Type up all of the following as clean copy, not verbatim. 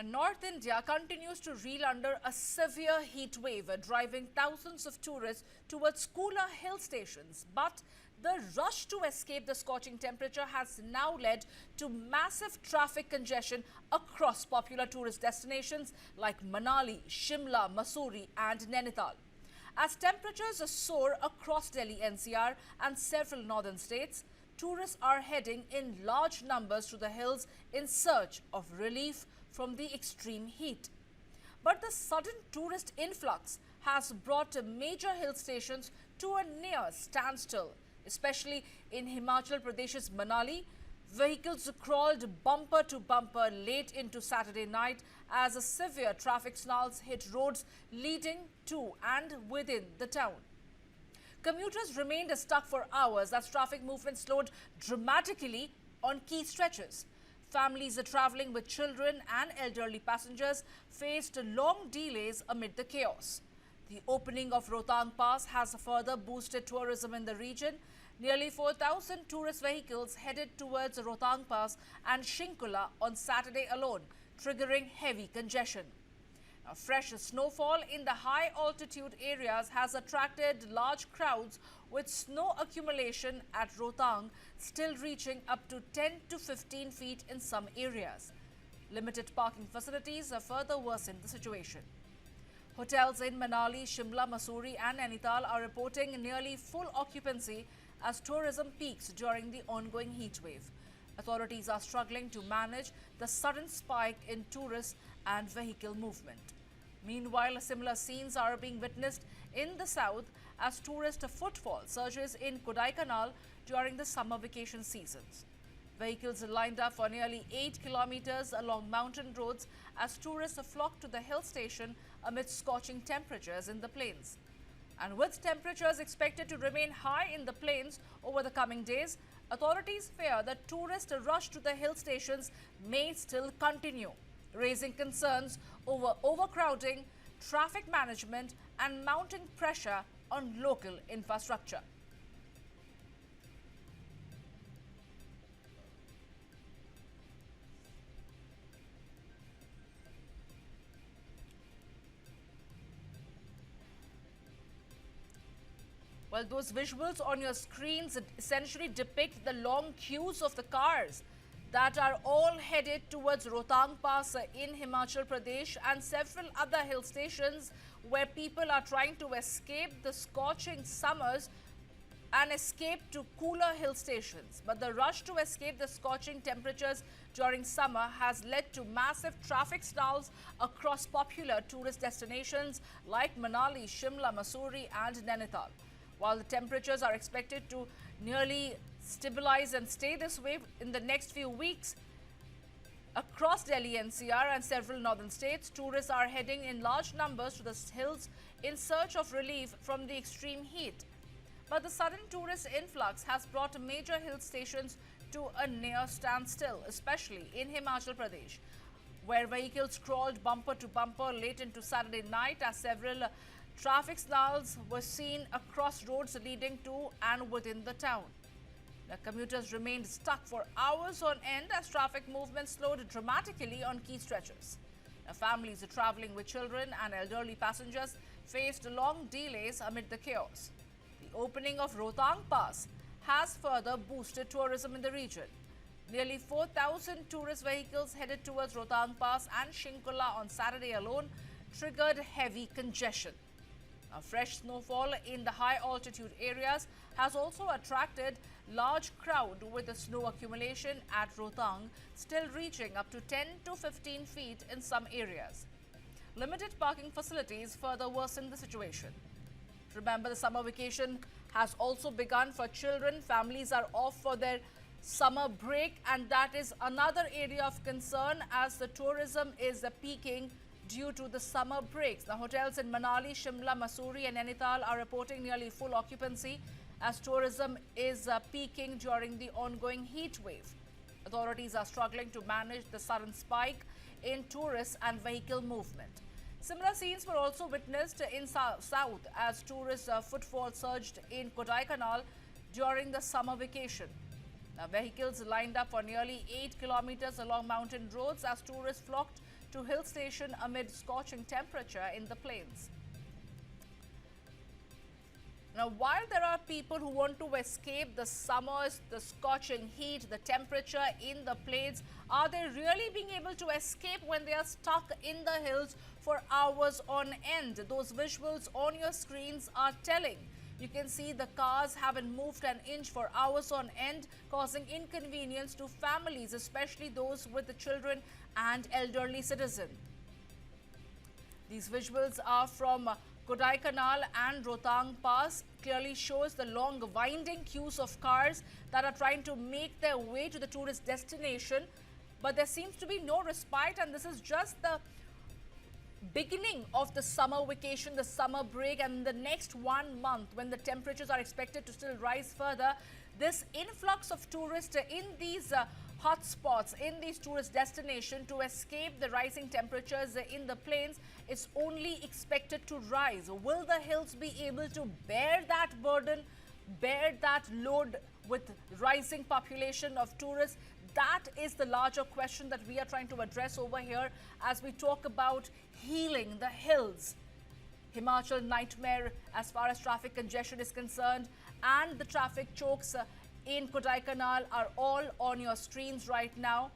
North India continues to reel under a severe heat wave, driving thousands of tourists towards cooler hill stations. But the rush to escape the scorching temperature has now led to massive traffic congestion across popular tourist destinations like Manali, Shimla, Mussoorie and Nainital. As temperatures soar across Delhi NCR and several northern states, tourists are heading in large numbers to the hills in search of relief from the extreme heat. But the sudden tourist influx has brought major hill stations to a near standstill, especially in Himachal Pradesh's Manali. Vehicles crawled bumper to bumper late into Saturday night as a severe traffic snarls hit roads leading to and within the town. Commuters remained stuck for hours as traffic movement slowed dramatically on key stretches. Families travelling with children and elderly passengers faced long delays amid the chaos. The opening of Rohtang Pass has further boosted tourism in the region. Nearly 4,000 tourist vehicles headed towards Rohtang Pass and Shimla on Saturday alone, triggering heavy congestion. Now, fresh snowfall in the high altitude areas has attracted large crowds, with snow accumulation at Rohtang still reaching up to 10 to 15 feet in some areas. Limited parking facilities have further worsened the situation. Hotels in Manali, Shimla, Mussoorie and Nainital are reporting nearly full occupancy as tourism peaks during the ongoing heat wave. Authorities are struggling to manage the sudden spike in tourist and vehicle movement. Meanwhile, similar scenes are being witnessed in the south as tourist footfall surges in Kodaikanal during the summer vacation seasons. Vehicles are lined up for nearly 8 kilometers along mountain roads as tourists flock to the hill station amid scorching temperatures in the plains. And with temperatures expected to remain high in the plains over the coming days, authorities fear that tourist rush to the hill stations may still continue, raising concerns over overcrowding, traffic management and mounting pressure on local infrastructure. Well, those visuals on your screens essentially depict the long queues of the cars that are all headed towards Rohtang Pass in Himachal Pradesh and several other hill stations where people are trying to escape the scorching summers and escape to cooler hill stations. But the rush to escape the scorching temperatures during summer has led to massive traffic snarls across popular tourist destinations like Manali, Shimla, Mussoorie and Nainital. While the temperatures are expected to nearly stabilize and stay this way in the next few weeks, across Delhi NCR and several northern states, tourists are heading in large numbers to the hills in search of relief from the extreme heat. But the sudden tourist influx has brought major hill stations to a near standstill, especially in Himachal Pradesh, where vehicles crawled bumper to bumper late into Saturday night as several traffic snarls were seen across roads leading to and within the town. The commuters remained stuck for hours on end as traffic movement slowed dramatically on key stretches. Now, families travelling with children and elderly passengers faced long delays amid the chaos. The opening of Rohtang Pass has further boosted tourism in the region. Nearly 4,000 tourist vehicles headed towards Rohtang Pass and Shimla on Saturday alone triggered heavy congestion. A fresh snowfall in the high altitude areas has also attracted large crowd, with the snow accumulation at Rohtang still reaching up to 10 to 15 feet in some areas. Limited parking facilities further worsen the situation. Remember, the summer vacation has also begun for children. Families are off for their summer break, and that is another area of concern as the tourism is peaking due to the summer breaks. The hotels in Manali, Shimla, Mussoorie and Nainital are reporting nearly full occupancy as tourism is peaking during the ongoing heat wave. Authorities are struggling to manage the sudden spike in tourist and vehicle movement. Similar scenes were also witnessed in south as tourist footfall surged in Kodaikanal during the summer vacation. Now, vehicles lined up for nearly 8 kilometers along mountain roads as tourists flocked to hill station amid scorching temperature in the plains. Now, while there are people who want to escape the summers, the scorching heat, the temperature in the plains, are they really being able to escape when they are stuck in the hills for hours on end? Those visuals on your screens are telling. You can see the cars haven't moved an inch for hours on end, causing inconvenience to families, especially those with the children and elderly citizens. These visuals are from Kodaikanal and Rohtang Pass, clearly shows the long winding queues of cars that are trying to make their way to the tourist destination. But there seems to be no respite, and this is just the beginning of the summer vacation, the summer break, and the next 1 month when the temperatures are expected to still rise further. This influx of tourists in these hot spots, in these tourist destinations to escape the rising temperatures in the plains is only expected to rise. Will the hills be able to bear that burden, bear that load with rising population of tourists? That is the larger question that we are trying to address over here as we talk about healing the hills. Himachal nightmare as far as traffic congestion is concerned, and the traffic chokes in Kodaikanal are all on your screens right now.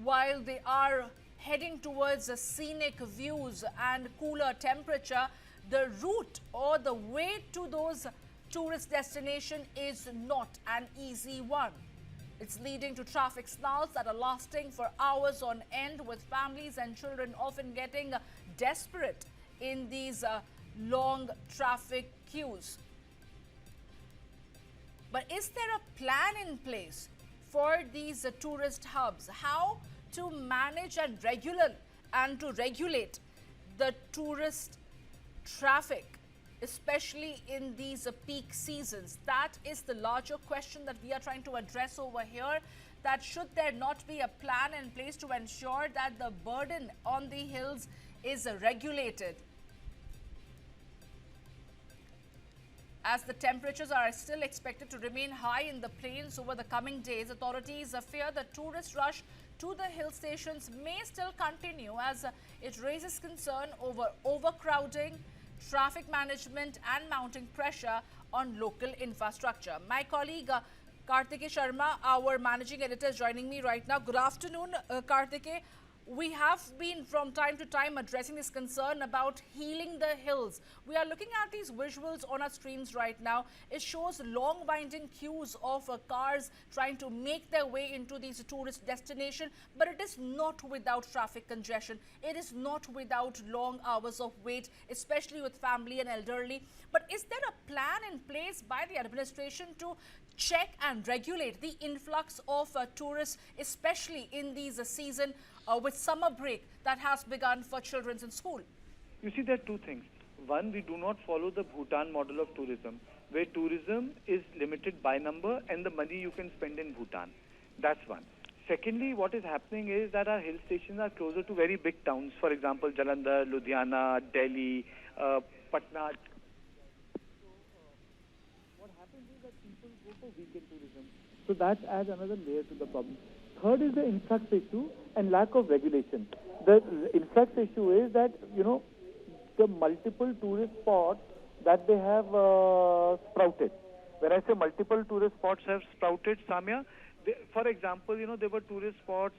While they are heading towards scenic views and cooler temperature, the route or the way to those tourist destinations is not an easy one. It's leading to traffic snarls that are lasting for hours on end, with families and children often getting desperate in these long traffic queues. But is there a plan in place for these tourist hubs? How to manage and regulate the tourist traffic, especially in these peak seasons? That is the larger question that we are trying to address over here. That should there not be a plan in place to ensure that the burden on the hills is regulated? As the temperatures are still expected to remain high in the plains over the coming days, authorities fear the tourist rush to the hill stations may still continue as it raises concern over overcrowding, traffic management and mounting pressure on local infrastructure. My colleague Kartike Sharma, our managing editor, is joining me right now. Good afternoon, Kartike. We have been from time to time addressing this concern about healing the hills. We are looking at these visuals on our screens right now. It shows long winding queues of cars trying to make their way into these tourist destinations, but it is not without traffic congestion. It is not without long hours of wait, especially with family and elderly. But is there a plan in place by the administration to check and regulate the influx of tourists, especially in these season with summer break that has begun for children in school? You see, there are two things. One, we do not follow the Bhutan model of tourism, where tourism is limited by number and the money you can spend in Bhutan. That's one. Secondly, what is happening is that our hill stations are closer to very big towns. For example, Jalandhar, Ludhiana, Delhi, Patna. What happens is that people go for weekend tourism. So that adds another layer to the problem. Third is the influx issue and lack of regulation. The influx issue is that, the multiple tourist spots that they have sprouted. When I say multiple tourist spots have sprouted, Samya, for example, there were tourist spots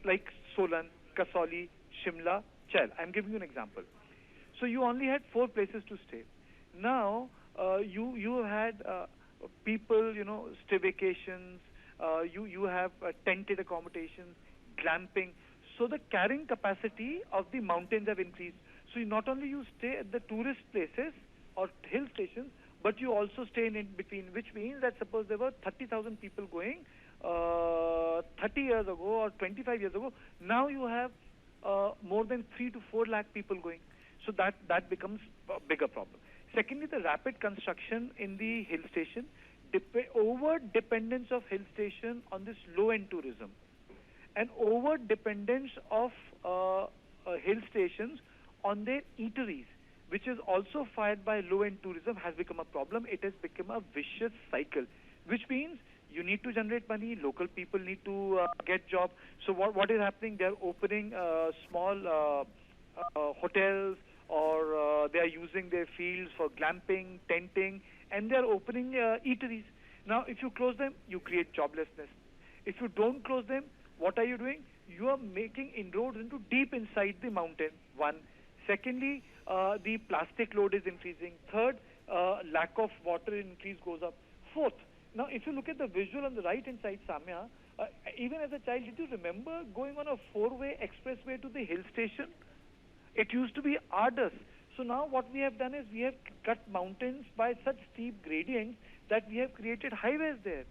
like Solan, Kasauli, Shimla, Chel. I'm giving you an example. So you only had 4 places to stay. Now, you had people, stay vacations, you have tented accommodations, glamping. So the carrying capacity of the mountains have increased. So not only you stay at the tourist places or hill stations, but you also stay in between, which means that suppose there were 30,000 people going 30 years ago or 25 years ago, now you have more than 3 to 4 lakh people going. So that becomes a bigger problem. Secondly, the rapid construction in the hill station, over-dependence of hill station on this low-end tourism, and over-dependence of hill stations on their eateries, which is also fired by low-end tourism, has become a problem. It has become a vicious cycle, which means You need to generate money. Local people need to get job. So what is happening? They are opening small hotels, or they are using their fields for glamping, tenting, and they are opening eateries. Now, if you close them, you create joblessness. If you don't close them, what are you doing? You are making inroads into deep inside the mountain. One. Secondly, the plastic load is increasing. Third, lack of water increase goes up. Fourth, now if you look at the visual on the right hand side, Samya, even as a child, did you remember going on a four-way expressway to the hill station? It used to be arduous. So now what we have done is we have cut mountains by such steep gradients that we have created highways there.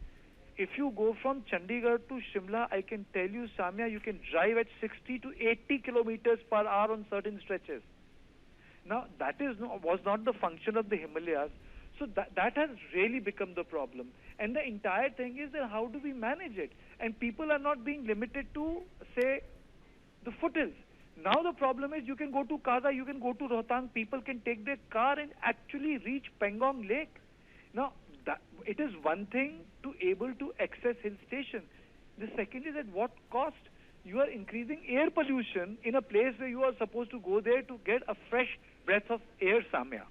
If you go from Chandigarh to Shimla, I can tell you, Samya, you can drive at 60 to 80 kilometers per hour on certain stretches. Now, that was not the function of the Himalayas. So that has really become the problem. And the entire thing is that how do we manage it? And people are not being limited to, say, the foothills. Now the problem is you can go to Kaza, you can go to Rohtang, people can take their car and actually reach Pangong Lake. Now, it is one thing to able to access hill station. The second is at what cost? You are increasing air pollution in a place where you are supposed to go there to get a fresh breath of air, Samya.